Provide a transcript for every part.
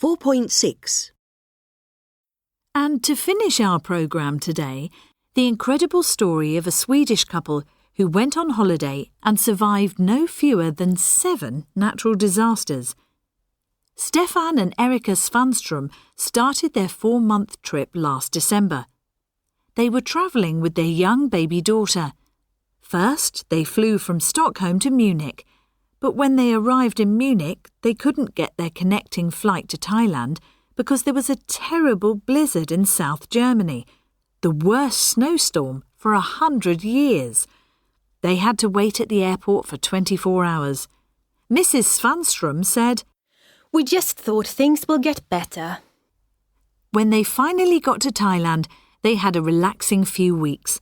4.6. And to finish our programme today, the incredible story of a Swedish couple who went on holiday and survived no fewer than 7 natural disasters. Stefan and Erika Svanström started their 4-month trip last December. They were travelling with their young baby daughter. First, they flew from Stockholm to Munich, but when they arrived in Munich, they couldn't get their connecting flight to Thailand because there was a terrible blizzard in South Germany, the worst snowstorm for 100 years. They had to wait at the airport for 24 hours. Mrs. Svanström said, "We just thought things will get better." When they finally got to Thailand, they had a relaxing few weeks,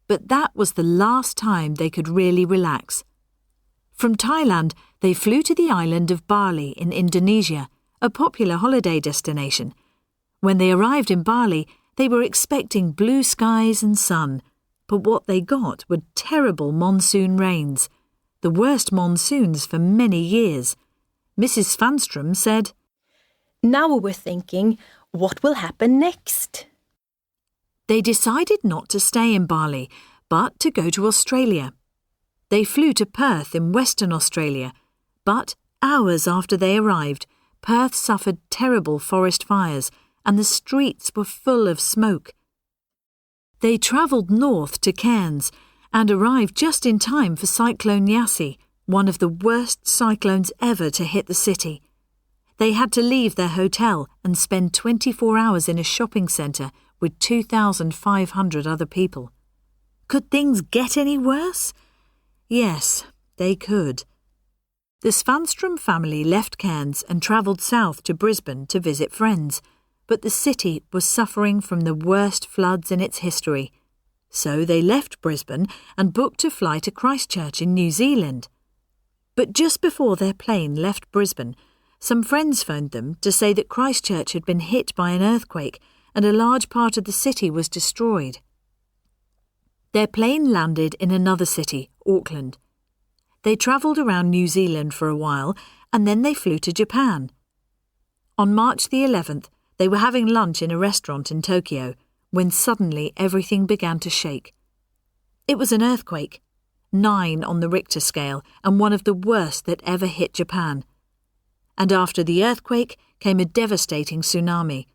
but that was the last time they could really relax. From Thailand, they flew to the island of Bali in Indonesia, a popular holiday destination. When they arrived in Bali, they were expecting blue skies and sun, but what they got were terrible monsoon rains, the worst monsoons for many years. Mrs. Svanström said, "Now we're thinking, what will happen next?" They decided not to stay in Bali, but to go to Australia. They flew to Perth in Western Australia, but hours after they arrived, Perth suffered terrible forest fires and the streets were full of smoke. They travelled north to Cairns and arrived just in time for Cyclone Yasi, one of the worst cyclones ever to hit the city. They had to leave their hotel and spend 24 hours in a shopping centre with 2,500 other people. Could things get any worse? Yes, they could. The Svanström family left Cairns and travelled south to Brisbane to visit friends, but the city was suffering from the worst floods in its history. So they left Brisbane and booked a flight to Christchurch in New Zealand. But just before their plane left Brisbane, some friends phoned them to say that Christchurch had been hit by an earthquake and a large part of the city was destroyed. Their plane landed in another city, Auckland. They travelled around New Zealand for a while and then they flew to Japan. On March the 11th, they were having lunch in a restaurant in Tokyo when suddenly everything began to shake. It was an earthquake, 9 on the Richter scale and one of the worst that ever hit Japan. And after the earthquake came a devastating tsunami.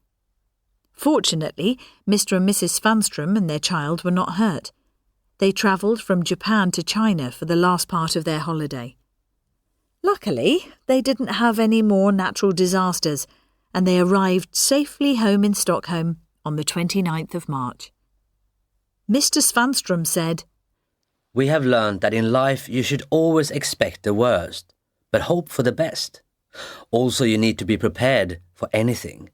Fortunately, Mr. and Mrs. Svanström and their child were not hurt. They travelled from Japan to China for the last part of their holiday. Luckily, they didn't have any more natural disasters, and they arrived safely home in Stockholm on the 29th of March. Mr. Svanström said, "We have learned that in life you should always expect the worst, but hope for the best. Also, you need to be prepared for anything.